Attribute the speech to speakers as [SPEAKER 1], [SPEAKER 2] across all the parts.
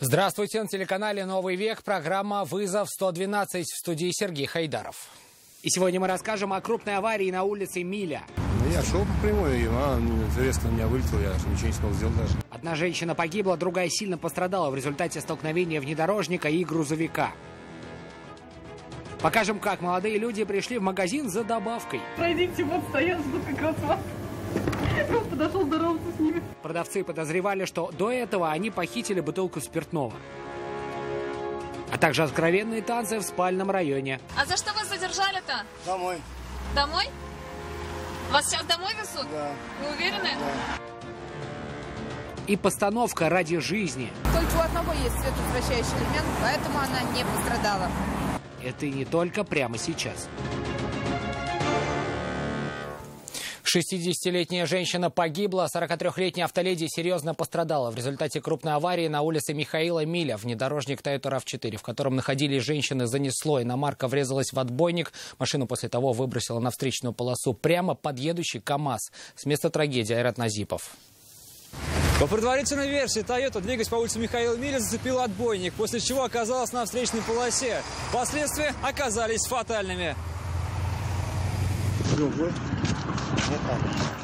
[SPEAKER 1] Здравствуйте, на телеканале «Новый век» программа «Вызов 112», в студии Сергей Хайдаров. И сегодня мы расскажем о крупной аварии на улице Миля.
[SPEAKER 2] Я шел по прямой, и она резко на меня вылетела, я ничего не смог сделать даже.
[SPEAKER 1] Одна женщина погибла, другая сильно пострадала в результате столкновения внедорожника и грузовика. Покажем, как молодые люди пришли в магазин за добавкой.
[SPEAKER 3] Пройдите, вот стоят, жду как раз вас. Он подошел здороваться с ними.
[SPEAKER 1] Продавцы подозревали, что до этого они похитили бутылку спиртного. А также откровенные танцы в спальном районе.
[SPEAKER 4] А за что вас задержали-то?
[SPEAKER 5] Домой.
[SPEAKER 4] Домой? Вас сейчас домой везут?
[SPEAKER 5] Да.
[SPEAKER 4] Вы уверены?
[SPEAKER 5] Да.
[SPEAKER 1] И постановка ради жизни.
[SPEAKER 6] Только у одного есть светоотвращающий элемент, поэтому она не пострадала.
[SPEAKER 1] Это и не только прямо сейчас. 60-летняя женщина погибла, 43-летняя автоледи серьезно пострадала в результате крупной аварии на улице Михаила Миля. Внедорожник Toyota RAV4, в котором находились женщины, занесло. Иномарка врезалась в отбойник. Машину после того выбросила на встречную полосу прямо под едущий КАМАЗ. С места трагедии Айрат Назипов.
[SPEAKER 7] По предварительной версии, Toyota, двигаясь по улице Михаила Миля, зацепила отбойник, после чего оказалась на встречной полосе. Последствия оказались фатальными.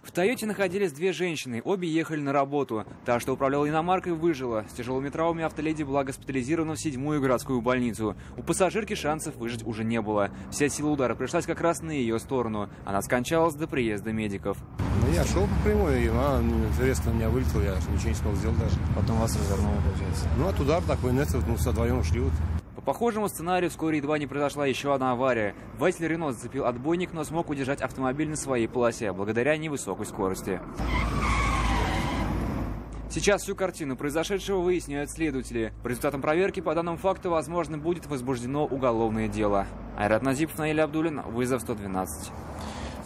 [SPEAKER 7] В Тойоте находились две женщины, обе ехали на работу. Та, что управляла иномаркой, выжила. С тяжелыми травмами автоледи была госпитализирована в 7-ю городскую больницу. У пассажирки шансов выжить уже не было. Вся сила удара пришлась как раз на ее сторону. Она скончалась до приезда медиков.
[SPEAKER 2] Я шел по прямой, и она резко на меня вылетела, я ничего не смог сделать даже.
[SPEAKER 7] Потом вас развернуло, получается.
[SPEAKER 2] Ну, от удара такой, мы вдвоем ушли вот.
[SPEAKER 7] По похожему сценарию вскоре едва не произошла еще одна авария. Водитель Рено зацепил отбойник, но смог удержать автомобиль на своей полосе, благодаря невысокой скорости. Сейчас всю картину произошедшего выясняют следователи. По результатам проверки по данному факту, возможно, будет возбуждено уголовное дело. Айрат Назипов, Наиль Абдуллин, «Вызов 112».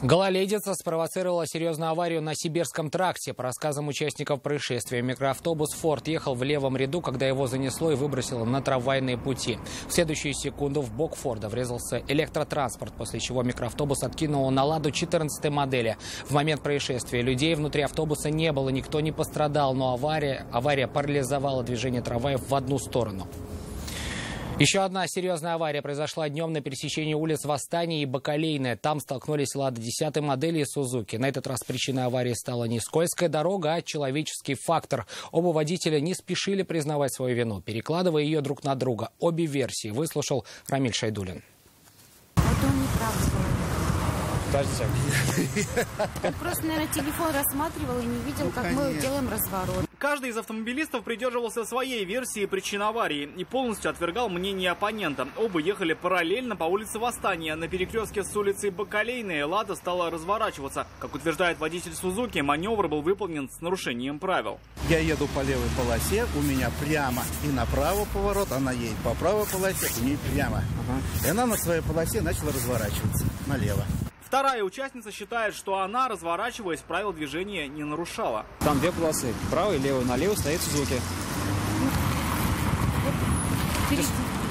[SPEAKER 1] Гололедица спровоцировала серьезную аварию на Сибирском тракте. По рассказам участников происшествия, микроавтобус «Форд» ехал в левом ряду, когда его занесло и выбросило на трамвайные пути. В следующую секунду в бок «Форда» врезался электротранспорт, после чего микроавтобус откинуло на «Ладу» 14-й модели. В момент происшествия людей внутри автобуса не было, никто не пострадал, но авария парализовала движение трамваев в одну сторону. Еще одна серьезная авария произошла днем на пересечении улиц Восстания и Бакалейная. Там столкнулись «Лада» 10-й модели и «Сузуки». На этот раз причиной аварии стала не скользкая дорога, а человеческий фактор. Оба водителя не спешили признавать свою вину, перекладывая ее друг на друга. Обе версии выслушал Рамиль Шайдуллин.
[SPEAKER 8] Это он не прав был.
[SPEAKER 7] Подождите.
[SPEAKER 8] Он просто, наверное, телефон рассматривал и не видел, как мы делаем разворот.
[SPEAKER 3] Каждый из автомобилистов придерживался своей версии причин аварии и полностью отвергал мнение оппонента. Оба ехали параллельно по улице Восстания. На перекрестке с улицей Бакалейная «Лада» стала разворачиваться. Как утверждает водитель «Сузуки», маневр был выполнен с нарушением правил.
[SPEAKER 5] Я еду по левой полосе, у меня прямо и направо поворот, она едет по правой полосе, у нее прямо. И она на своей полосе начала разворачиваться налево.
[SPEAKER 3] Вторая участница считает, что она, разворачиваясь, правил движения не нарушала.
[SPEAKER 7] Там две полосы, правая и левая. Налево стоит «Сузуки».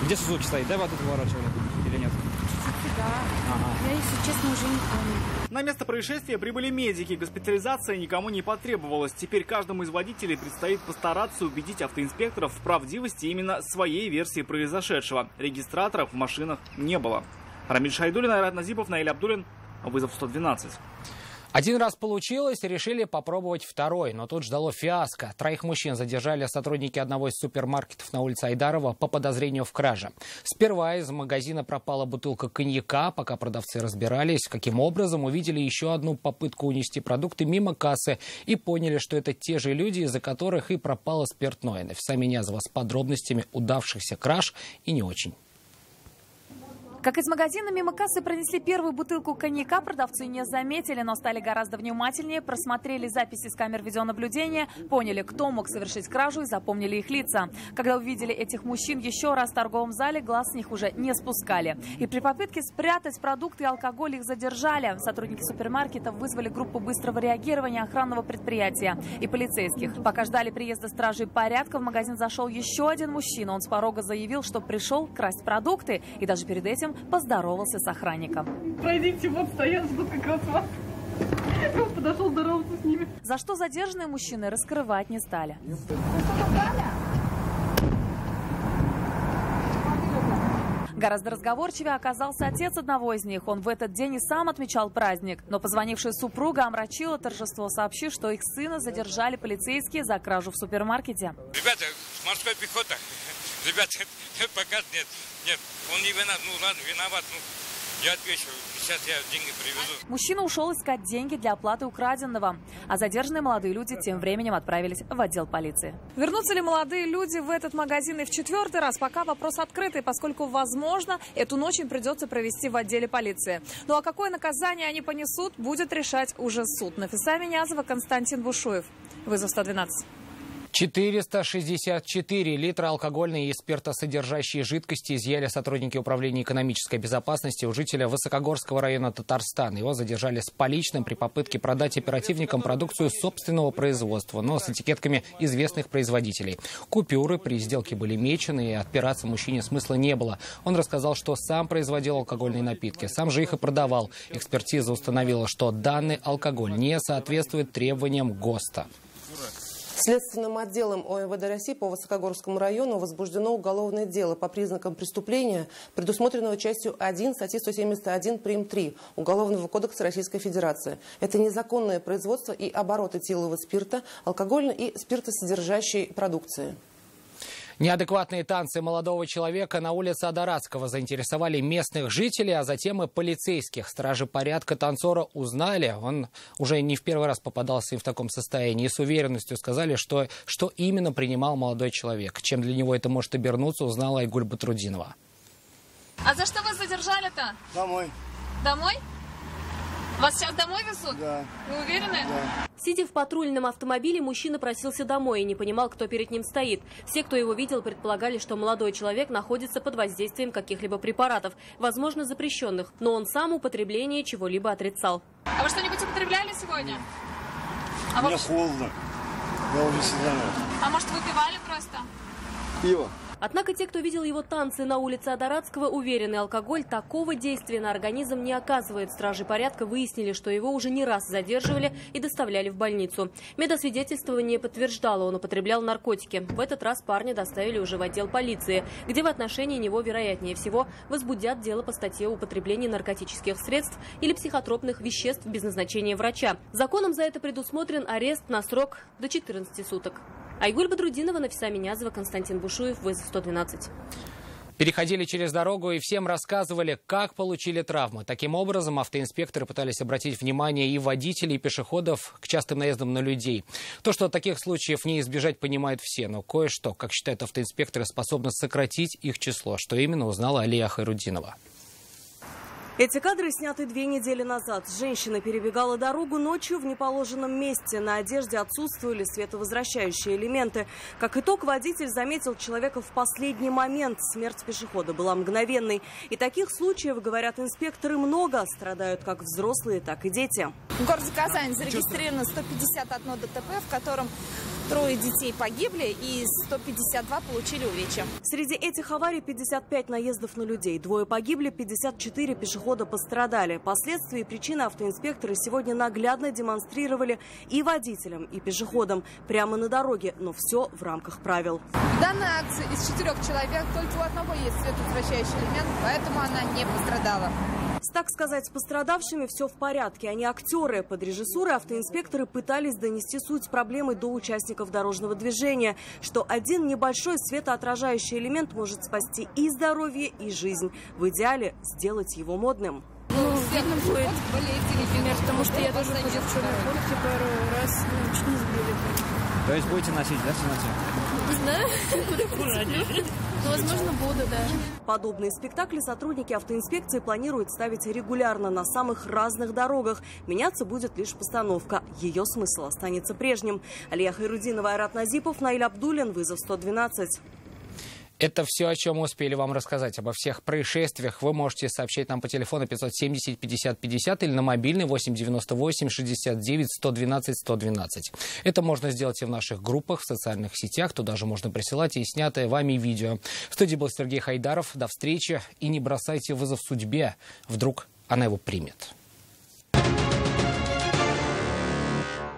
[SPEAKER 7] Где «Сузуки» стоит? Да, вы тут поворачивали или нет?
[SPEAKER 8] Да. Ага. Я, если честно, уже не помню.
[SPEAKER 3] На место происшествия прибыли медики. Госпитализация никому не потребовалась. Теперь каждому из водителей предстоит постараться убедить автоинспекторов в правдивости именно своей версии произошедшего. Регистраторов в машинах не было. Рамиль Шайдуллин, Айрат Назипов, Наиль Абдуллин, «Вызов 112».
[SPEAKER 1] Один раз получилось, решили попробовать второй, но тут ждало фиаско. 3 мужчин задержали сотрудники одного из супермаркетов на улице Айдарова по подозрению в краже. Сперва из магазина пропала бутылка коньяка. Пока продавцы разбирались, каким образом, увидели еще одну попытку унести продукты мимо кассы и поняли, что это те же люди, из-за которых и пропало спиртное. Нафиса Минязова с подробностями удавшихся краж и не очень.
[SPEAKER 9] Как из магазина мимо кассы пронесли первую бутылку коньяка, продавцы не заметили, но стали гораздо внимательнее, просмотрели записи с камер видеонаблюдения, поняли, кто мог совершить кражу и запомнили их лица. Когда увидели этих мужчин еще раз в торговом зале, глаз с них уже не спускали. И при попытке спрятать продукты и алкоголь их задержали. Сотрудники супермаркета вызвали группу быстрого реагирования охранного предприятия и полицейских. Пока ждали приезда стражей порядка, в магазин зашел еще один мужчина. Он с порога заявил, что пришел красть продукты и даже перед этим поздоровался с охранником.
[SPEAKER 3] Пройдите, вот стоят, жду как раз вас. Он подошел здороваться с ними.
[SPEAKER 9] За что задержанные мужчины раскрывать не стали. Гораздо разговорчивее оказался отец одного из них. Он в этот день и сам отмечал праздник. Но позвонившая супруга омрачила торжество, сообщив, что их сына задержали полицейские за кражу в супермаркете.
[SPEAKER 10] Ребята, морская пехота. Ребята, пока нет, он не виноват. Ну ладно, виноват. Я отвечу, сейчас я деньги привезу.
[SPEAKER 9] Мужчина ушел искать деньги для оплаты украденного. А задержанные молодые люди тем временем отправились в отдел полиции. Вернутся ли молодые люди в этот магазин и в 4-й раз? Пока вопрос открытый, поскольку, возможно, эту ночь им придется провести в отделе полиции. Ну а какое наказание они понесут, будет решать уже суд. Нафиса Минязова, Константин Бушуев. Вызов 112.
[SPEAKER 1] 464 литра алкогольной и спиртосодержащей жидкости изъяли сотрудники Управления экономической безопасности у жителя Высокогорского района Татарстана. Его задержали с поличным при попытке продать оперативникам продукцию собственного производства, но с этикетками известных производителей. Купюры при сделке были мечены, и отпираться мужчине смысла не было. Он рассказал, что сам производил алкогольные напитки, сам же их и продавал. Экспертиза установила, что данный алкоголь не соответствует требованиям ГОСТа.
[SPEAKER 11] Следственным отделом ОМВД России по Высокогорскому району возбуждено уголовное дело по признакам преступления, предусмотренного частью 1 статьи 171 прим. 3 Уголовного кодекса Российской Федерации. Это незаконное производство и оборот этилового спирта, алкогольной и спиртосодержащей продукции.
[SPEAKER 1] Неадекватные танцы молодого человека на улице Адаратского заинтересовали местных жителей, а затем и полицейских. Стражи порядка танцора узнали. Он уже не в первый раз попадался им в таком состоянии. И с уверенностью сказали, что именно принимал молодой человек. Чем для него это может обернуться, узнала Айгуль Батрудинова.
[SPEAKER 4] А за что вас задержали-то?
[SPEAKER 12] Домой.
[SPEAKER 4] Домой? Вас сейчас домой везут?
[SPEAKER 12] Да.
[SPEAKER 4] Вы уверены?
[SPEAKER 12] Да.
[SPEAKER 13] Сидя в патрульном автомобиле, мужчина просился домой и не понимал, кто перед ним стоит. Все, кто его видел, предполагали, что молодой человек находится под воздействием каких-либо препаратов, возможно, запрещенных, но он сам употребление чего-либо отрицал.
[SPEAKER 4] А вы что-нибудь употребляли сегодня?
[SPEAKER 12] Мне холодно. Я уже сюда.
[SPEAKER 4] А может, выпивали просто?
[SPEAKER 12] Пиво.
[SPEAKER 13] Однако те, кто видел его танцы на улице Адаратского, уверены, алкоголь такого действия на организм не оказывает. Стражи порядка выяснили, что его уже не раз задерживали и доставляли в больницу. Медосвидетельствование подтверждало, он употреблял наркотики. В этот раз парня доставили уже в отдел полиции, где в отношении него, вероятнее всего, возбудят дело по статье употребления наркотических средств или психотропных веществ без назначения врача. Законом за это предусмотрен арест на срок до 14 суток. Айгуль Батрудинова, Нафиса Минязова, Константин Бушуев, вызов 112.
[SPEAKER 1] Переходили через дорогу и всем рассказывали, как получили травмы. Таким образом, автоинспекторы пытались обратить внимание и водителей, и пешеходов к частым наездам на людей. То, что таких случаев не избежать, понимают все. Но кое-что, как считают автоинспекторы, способно сократить их число. Что именно, узнала Алия Хайрудинова.
[SPEAKER 14] Эти кадры сняты 2 недели назад. Женщина перебегала дорогу ночью в неположенном месте. На одежде отсутствовали световозвращающие элементы. Как итог, водитель заметил человека в последний момент. Смерть пешехода была мгновенной. И таких случаев, говорят инспекторы, много. Страдают как взрослые, так и дети.
[SPEAKER 6] В городе Казани зарегистрировано 151 ДТП, в котором 3 детей погибли и 152 получили увечья.
[SPEAKER 14] Среди этих аварий 55 наездов на людей. 2 погибли, 54 пешехода пострадали. Последствия и причины автоинспекторы сегодня наглядно демонстрировали и водителям, и пешеходам прямо на дороге, но все в рамках правил.
[SPEAKER 6] В данной акции из 4 человек только у одного есть световозвращающий элемент, поэтому она не пострадала.
[SPEAKER 14] С, так сказать, пострадавшими все в порядке. Они актеры. Под режиссурой автоинспекторы пытались донести суть проблемы до участников дорожного движения, что один небольшой светоотражающий элемент может спасти и здоровье, и жизнь. В идеале сделать его модным.
[SPEAKER 8] Видно будет, например, потому что я тоже ходил в черной куртке пару раз, чуть не сбили.
[SPEAKER 7] То есть будете носить, да, в темноте?
[SPEAKER 8] Не знаю. Ну, возможно, буду, да.
[SPEAKER 14] Подобные спектакли сотрудники автоинспекции планируют ставить регулярно на самых разных дорогах. Меняться будет лишь постановка. Ее смысл останется прежним. Алия Хайрудинова, Айрат Назипов, Наиль Абдуллин, вызов 112.
[SPEAKER 1] Это все, о чем мы успели вам рассказать. Обо всех происшествиях вы можете сообщать нам по телефону 570 50 50 или на мобильный 898 69 112 112. Это можно сделать и в наших группах, в социальных сетях. Туда же можно присылать и снятое вами видео. В студии был Сергей Хайдаров. До встречи. И не бросайте вызов судьбе. Вдруг она его примет.